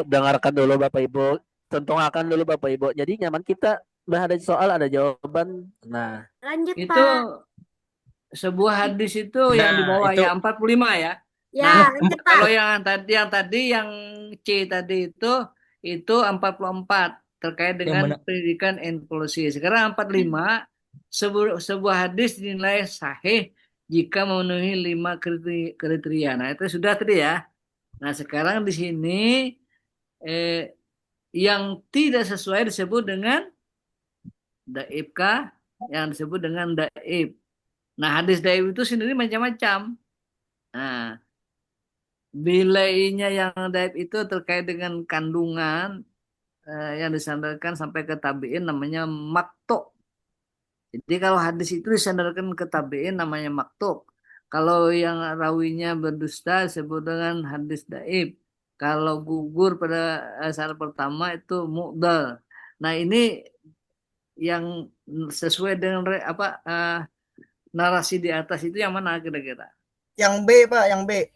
dengarkan dulu Bapak Ibu. Tentukan dulu Bapak Ibu. Jadi nyaman kita ada soal, ada jawaban. Nah, Lanjut, Itu Pak. sebuah hadis itu yang di bawah itu. ya 45 ya. Ya, lanjut, Pak. Kalau yang tadi yang C tadi itu 44 terkait dengan mana? pendidikan inklusi. Sekarang 45 sebuah hadis dinilai sahih jika memenuhi 5 kriteria. Nah, itu sudah tadi ya. Nah, sekarang di sini yang tidak sesuai disebut dengan dhaif kah? Yang disebut dengan dhaif. Nah, hadis dhaif itu sendiri macam-macam. Nah, bilainya yang dhaif itu terkait dengan kandungan yang disandarkan sampai ke tabi'in namanya maktuk. Jadi kalau hadis itu disandarkan ke tabi'in namanya maktuk. Kalau yang rawinya berdusta disebut dengan hadis dhaif. Kalau gugur pada syarat pertama itu mu'dal. Nah, ini yang sesuai dengan narasi di atas itu yang mana kira-kira? Yang B, Pak, yang B.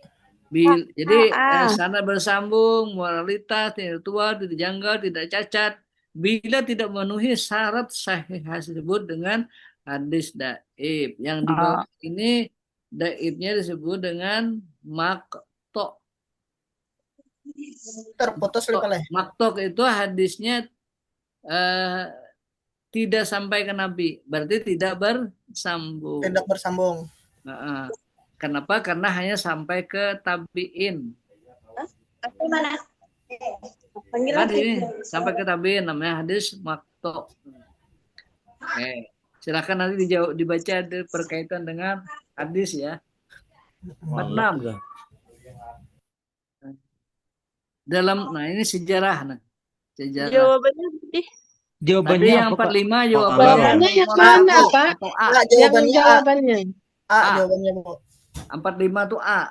Jadi sana bersambung, moralitas, tidak tua, tidak janggal, tidak cacat. Bila tidak memenuhi syarat sahih disebut dengan hadis dhaif. Yang di bawah ini dhaifnya disebut dengan maktok. Terputus oleh. Maktok itu hadisnya tidak sampai ke Nabi, berarti tidak bersambung. Tidak bersambung. Kenapa? Karena hanya sampai ke tabiin. Apa mana? Panggil Kan lagi. ini sampai ke tabiin namanya hadis maqtu'. Oke. Silakan nanti dibaca berkaitan dengan hadis ya. 46. Nah ini sejarah. Nah. Sejarah. Jawabannya tadi. Tadi Jawabannya yang apa, Pak? 45 jawabannya Jawabannya yang nomor mana, 1 Pak? atau A. Enggak, Yang jawabannya A. jawabannya. A A. jawabannya, Bu. 45 tuh A.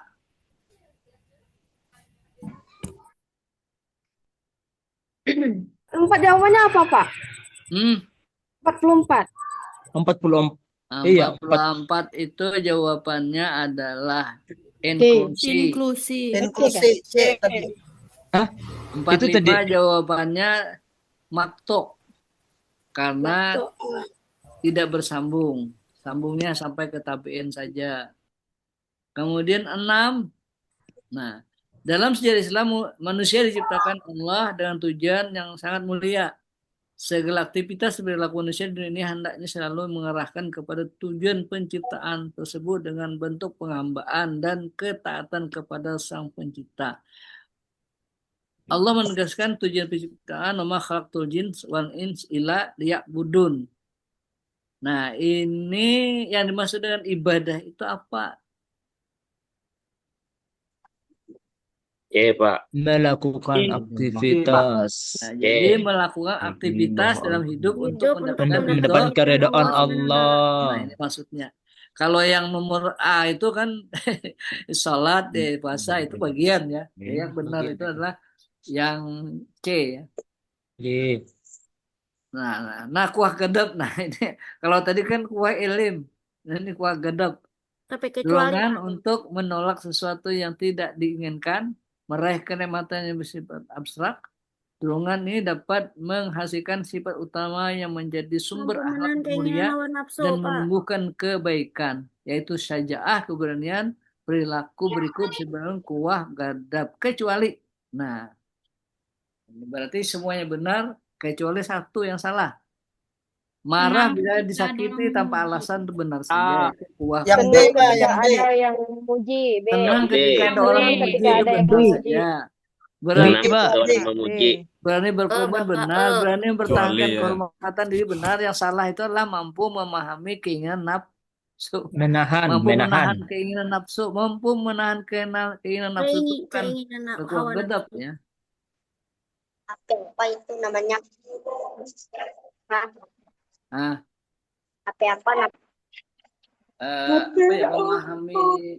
Empat jawabannya apa, Pak? 44. 40. Iya, 44 itu jawabannya adalah inklusi. Inklusi. Inklusi C tadi. Hah? Itu 45 tadi. jawabannya makto. Karena tidak bersambung. Sambungnya sampai ke tabiin saja. Kemudian 6. Nah, dalam sejarah Islam manusia diciptakan Allah dengan tujuan yang sangat mulia. Segala aktivitas perilaku manusia di dunia hendaknya selalu mengarahkan kepada tujuan penciptaan tersebut dengan bentuk penghambaan dan ketaatan kepada Sang Pencipta. Allah menegaskan tujuan penciptaan nama khalaqtul jins wal ins illa liya'budun. Nah, ini yang dimaksud dengan ibadah itu apa? Pak. Melakukan aktivitas. Nah, jadi melakukan aktivitas dalam hidup untuk Mendapatkan keridhaan Allah. Nah, ini maksudnya. Kalau yang nomor A itu kan salat, puasa itu bagian ya. Yang benar itu adalah yang C ya. Nah, kuah gadab. Nah, ini kalau tadi kan kuah ilim. Nah, ini kuah gadab. Tapi kecuali Dorongan untuk menolak sesuatu yang tidak diinginkan, meraih kenikmatan yang bersifat abstrak. Dorongan ini dapat menghasilkan sifat utama yang menjadi sumber akhlak mulia dan menumbuhkan kebaikan, yaitu syaja'ah, keberanian, perilaku berikut sebenarnya kuah gadab. Kecuali, nah, ini berarti semuanya benar, kecuali satu yang salah. Marah bila disakiti tanpa alasan itu benar saja. Itu kuah Yang B, Senang Pak, ketika yang B. ada yang memuji. B. Tenang ketika ada orang Senang memuji ketika itu ada yang benar memuji. saja. Berarti memuji. berani berkorban benar, berani mempertahankan Kecuali, ya. kehormatan diri benar. Yang salah itu adalah mampu memahami keinginan nafsu, Menahan. mampu menahan keinginan nafsu, mampu menahan keinginan nafsu itu bukan kuah gadab ya. Apa itu namanya? Apa ya, memahami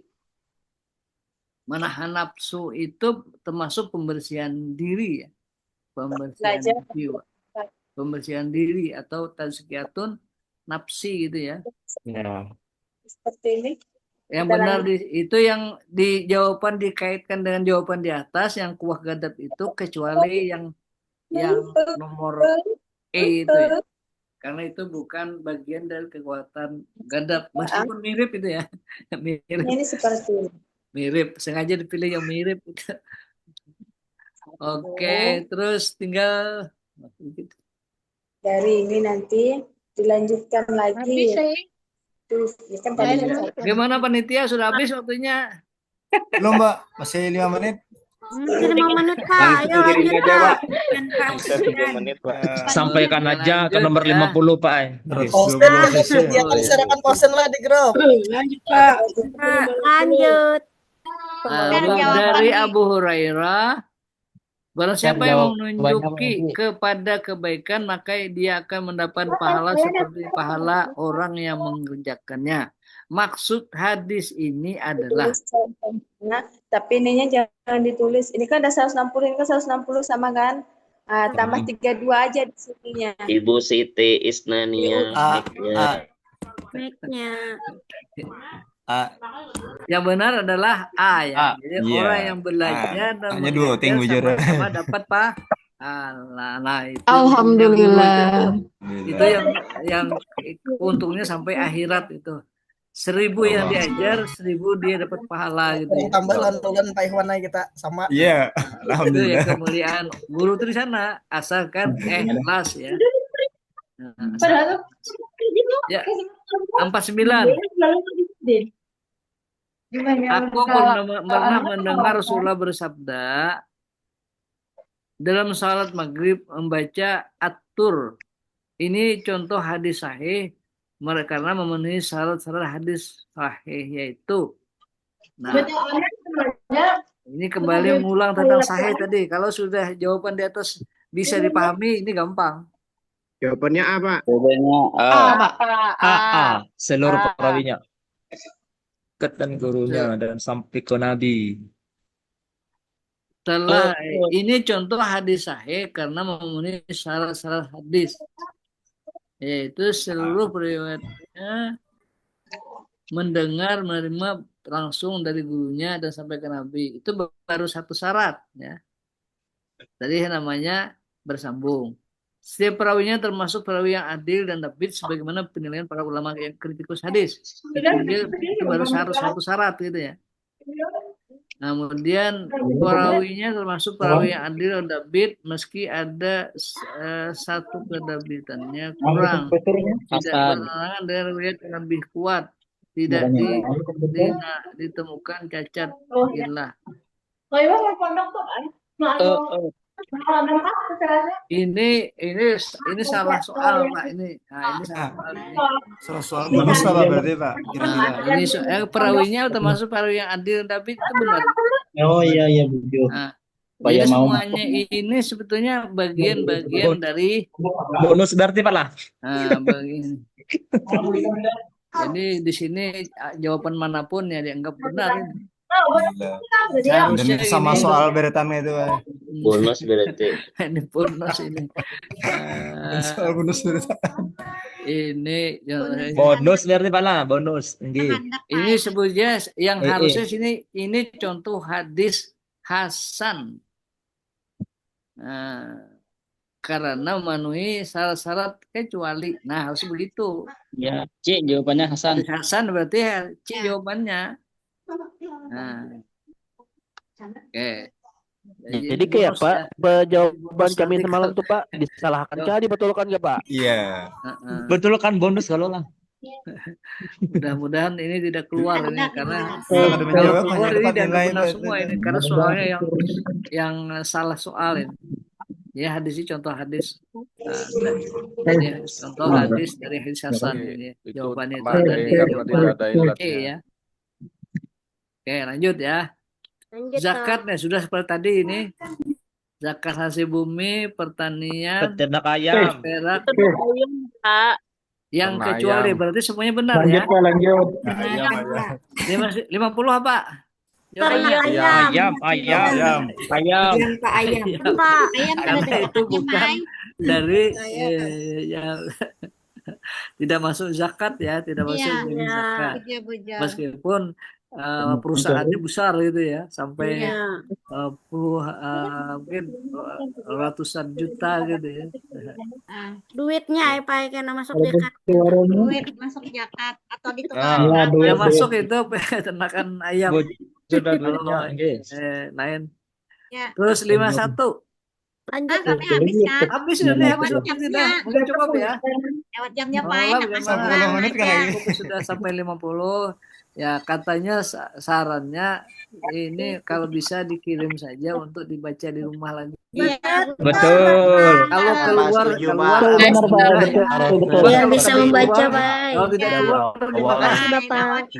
menahan nafsu itu termasuk pembersihan diri ya, pembersihan jiwa, pembersihan diri atau tazkiyatun nafsi gitu ya. Seperti ini. Yang benar itu yang di jawaban dikaitkan dengan jawaban di atas yang kuah gadab itu kecuali yang nomor E itu ya. Karena itu bukan bagian dari kekuatan gadab, meskipun mirip itu ya. Mirip. Ini seperti ini. Mirip, sengaja dipilih yang mirip. Oke, terus tinggal dari ini nanti dilanjutkan lagi. Ya kan tadi Gimana panitia, sudah habis waktunya? Belum, Mbak. Masih 5 menit. Masih 5 menit, Pak. Ayo lanjut, Pak. Bisa 3 menit, Pak. Sampaikan aja ke nomor 50, Pak. Posen, ya kan serahkan posen lah di grup. Lanjut, Pak. Lanjut. Dari Abu Hurairah, barang siapa yang menunjuki kepada kebaikan, maka dia akan mendapat pahala seperti pahala orang yang mengerjakannya. Maksud hadis ini adalah, nah, tapi ininya jangan ditulis. Ini kan ada 160, ini kan 160 sama kan? Tambah 32 aja di sininya. Ibu Siti Isnania. Mic-nya. A. yang benar adalah A ya. Jadi Iya. orang yang belajar dan Hanya dua, tengok jara. sama dapat pahala. Nah, itu Alhamdulillah. itu yang untungnya sampai akhirat itu. 1000 yang diajar, 1000 dia dapat pahala gitu. Kurang tambah lan Pak Ikhwan aja kita sama. Iya, Itu ya alhamdulillah. kemuliaan guru tuh di sana, asalkan ikhlas ya. Ya, 49. Aku pernah mendengar Rasulullah bersabda dalam salat maghrib membaca at-tur. Ini contoh hadis sahih karena memenuhi syarat-syarat hadis sahih yaitu. Nah, ini kembali mengulang tentang sahih tadi. Kalau sudah jawaban di atas bisa dipahami, ini gampang. Jawabannya apa? Jawabannya A. Seluruh perawinya. Dan gurunya dan sampai ke Nabi. Setelah ini contoh hadis sahih karena memenuhi syarat-syarat hadis. Yaitu seluruh periwayatnya mendengar, menerima langsung dari gurunya dan sampai ke Nabi. Itu baru satu syarat, ya. Tadi namanya bersambung. Setiap perawinya termasuk perawi yang adil dan dabit sebagaimana penilaian para ulama yang kritikus hadis. Itu baru satu syarat gitu ya. Kemudian perawinya termasuk perawi yang adil dan dabit meski ada satu kedabitannya kurang. Tidak berhalangan dari riwayat yang lebih kuat. Tidak ditemukan cacat ilah. Ini salah soal Pak ini. Nah, ini salah soal. Bonus apa berarti Pak? Ini perawinya termasuk perawi yang adil tapi itu benar. Oh iya betul. Nah, jadi semuanya ini sebetulnya bagian-bagian dari bonus berarti Pak lah. Nah, bagian. Jadi di sini jawaban manapun ya dianggap benar ini. Harusnya sama soal beretame itu Pak. Bonus berarti. Ini bonus ini. Soal bonus beretame. Ini Bonus berarti Pak lah, bonus. Ini sebutnya yang harusnya sini ini contoh hadis hasan. Karena memenuhi syarat-syarat kecuali. Nah, harus begitu. Ya, C jawabannya Hasan. Hasan berarti C jawabannya. Nah. Oke. Jadi kayak Pak, jawaban kami semalam tuh Pak disalahkan kah dibetulkan nggak Pak? Iya. Betul kan bonus kalau lah. Mudah-mudahan ini tidak keluar ini karena Kalau keluar ini dan benar semua ini karena soalnya yang salah soal ini. Ya hadis ini contoh hadis. Contoh hadis dari hadis Hasan ini. Jawabannya itu ada ya. Oke, lanjut ya. Zakatnya sudah seperti tadi ini. Zakat hasil bumi, pertanian, peternak ayam, perak, Pak. yang kecuali berarti semuanya benar ya. Lanjut. 50 apa? ayam. Karena itu bukan dari yang tidak masuk zakat ya, tidak masuk zakat. Meskipun perusahaannya besar gitu ya, sampai mungkin ratusan juta gitu ya. Duitnya Pak karena masuk zakat. Duit masuk zakat atau ditukar. Yang masuk itu peternakan ayam. Sudah Lain. Ya. Terus 51. Lanjut. Kami habis kan? Habis sudah tidak. Mungkin cukup ya. Lewat jamnya Pak. Sudah sampai 50. Ya katanya sarannya ini kalau bisa dikirim saja untuk dibaca di rumah lagi. Betul. Kalau keluar Biar bisa membaca Pak. Kalau tidak keluar terima kasih Bapak.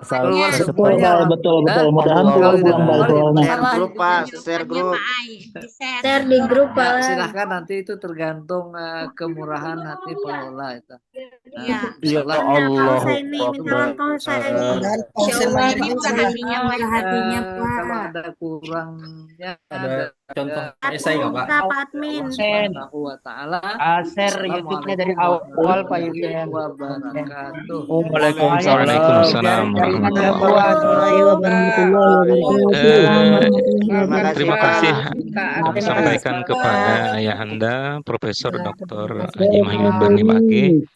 Keluar semuanya. Betul. Mudahan pulang Grup Pak, share grup. Share di grup Pak. Silahkan nanti itu tergantung kemurahan hati pengelola itu. Ya Allah. Hatinya Kalau ada kurangnya ada Contoh saya nggak Pak? Pak admin. Share YouTube-nya dari awal Pak Yusuf. Waalaikumsalam warahmatullahi Terima kasih sampaikan kepada Ayahanda Profesor Dr. Haji Muhyiddin Barnibage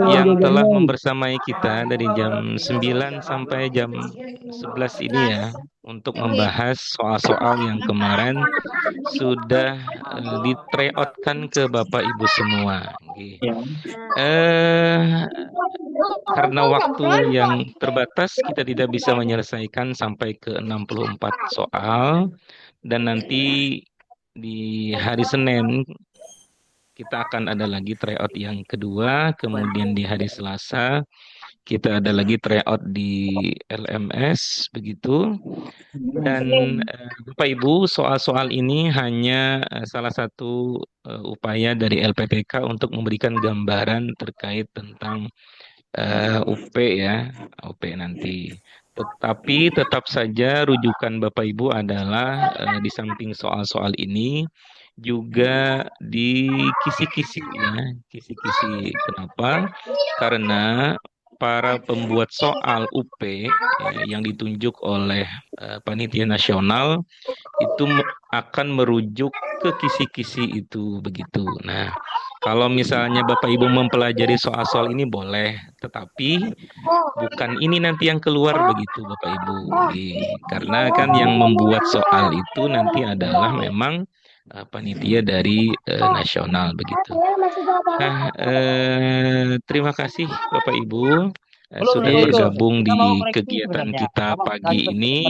yang telah membersamai kita dari jam 9 sampai jam 11 ini ya. untuk membahas soal-soal yang kemarin sudah di-tryoutkan ke Bapak Ibu semua. Karena waktu yang terbatas, kita tidak bisa menyelesaikan sampai ke 64 soal, dan nanti di hari Senin kita akan ada lagi tryout yang kedua, kemudian di hari Selasa kita ada lagi tryout di LMS, begitu. Dan Bapak Ibu, soal-soal ini hanya salah satu upaya dari LPPK untuk memberikan gambaran terkait tentang UP ya, UP nanti. Tetapi tetap saja rujukan Bapak Ibu adalah di samping soal-soal ini juga di kisi-kisi ya, kisi-kisi. Kenapa? Karena para pembuat soal UP yang ditunjuk oleh panitia nasional itu akan merujuk ke kisi-kisi itu, begitu. Nah, kalau misalnya Bapak Ibu mempelajari soal-soal ini boleh, tetapi bukan ini nanti yang keluar, begitu Bapak Ibu. Karena kan yang membuat soal itu nanti adalah memang panitia dari nasional, begitu. Nah, terima kasih Bapak Ibu sudah bergabung di kegiatan kita pagi ini.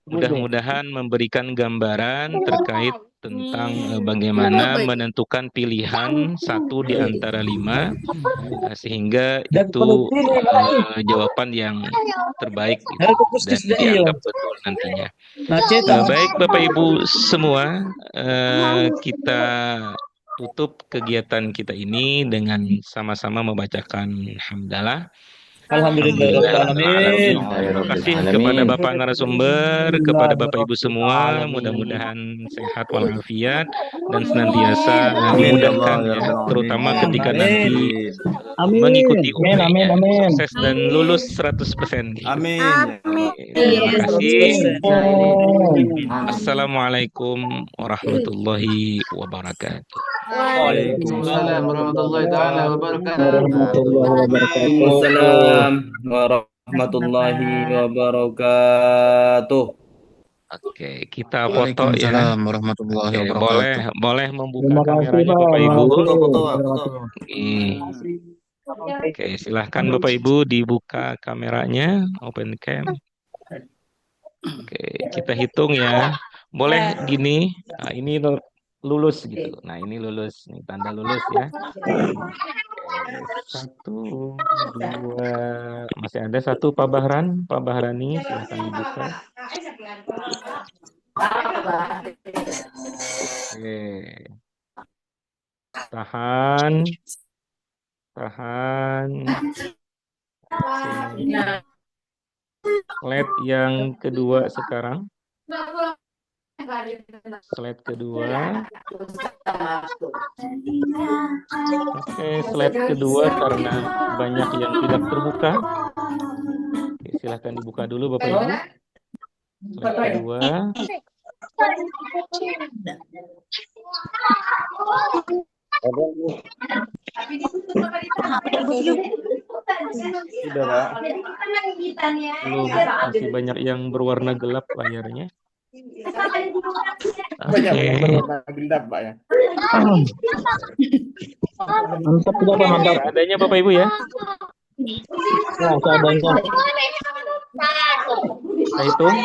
Mudah-mudahan memberikan gambaran terkait tentang bagaimana menentukan pilihan satu di antara 5, sehingga itu jawaban yang terbaik gitu, dan dianggap betul nantinya. Baik Bapak Ibu semua, kita tutup kegiatan kita ini dengan sama-sama membacakan hamdalah. Alhamdulillah. Terima kasih kepada Bapak narasumber, kepada Bapak Ibu semua. Mudah-mudahan sehat walafiat dan senantiasa dimudahkan ya, terutama ketika nanti mengikuti UN, sukses dan lulus 100%. Amin. Terima kasih. Assalamualaikum warahmatullahi wabarakatuh. Waalaikumsalam warahmatullahi taala wabarakatuh. Waalaikumsalam warahmatullahi wabarakatuh. Oke, kita foto ya. Waalaikumsalam warahmatullahi Oke, wabarakatuh. boleh membuka kameranya Bapak Ibu. Oke, silahkan Bapak Ibu dibuka kameranya, open cam. Oke, kita hitung ya. Boleh gini. Nah, ini lulus gitu. Nah, ini lulus. Ini tanda lulus ya. Oke, 1, 2. Masih ada 1 Pak Bahran, Pak Bahrani, silahkan dibuka. Oke. Tahan. Slide yang kedua sekarang. Slide kedua. Oke, slide kedua karena banyak yang tidak terbuka. Oke, silahkan dibuka dulu Bapak Ibu. Slide kedua. Sudah Pak. Belum, masih banyak yang berwarna gelap layarnya. Banyak Oke. gelap Pak ya. Mantap juga Pak, mantap. Adanya Bapak Ibu ya. Nah, seadanya. Kita hitung.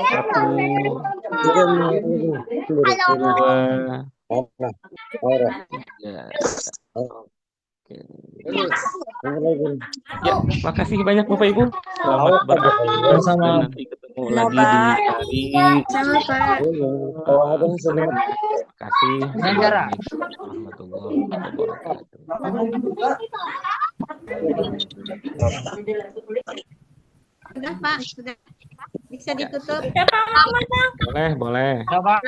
1, 2, 3. Ya, makasih banyak Bapak Ibu. Selamat beraktivitas dan nanti ketemu lagi di hari. Sama Pak. Terima kasih. Assalamualaikum warahmatullahi wabarakatuh. Sudah Pak, sudah. Bisa ditutup. Boleh. Pak,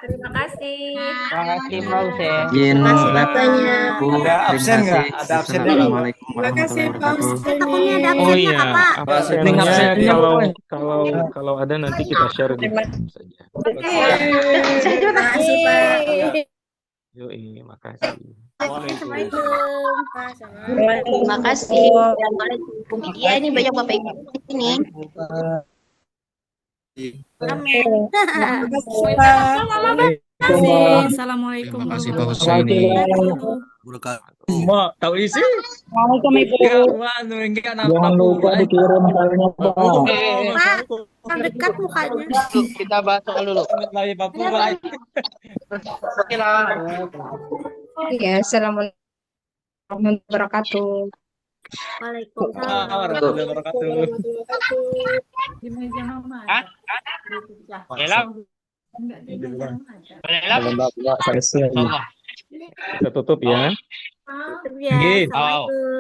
terima kasih. Terima kasih Pak Hussein. Izin banyak. ada absen nggak? Ada absen nggak? Assalamualaikum Warahmatullahi wabarakatuh. Oh iya, absennya absennya kalau ada nanti kita share di grup saja. Terima kasih Pak. Yoi, makasih. Assalamualaikum. Terima kasih. Assalamualaikum. Iya, ini banyak Bapak Ibu di sini. Amin. Assalamualaikum. Terima kasih Pak Husaini. Mau tahu isi? Assalamualaikum Ibu. Enggak Jangan lupa dikirim filenya Pak. Pak, dekat mukanya. Kita bahas soal dulu. Lagi Papua, Pak. Ya, assalamualaikum warahmatullahi wabarakatuh. Waalaikumsalam. Warahmatullahi wabarakatuh. Di meja mama. Kita tutup ya. Ya, Nggih. Assalamualaikum.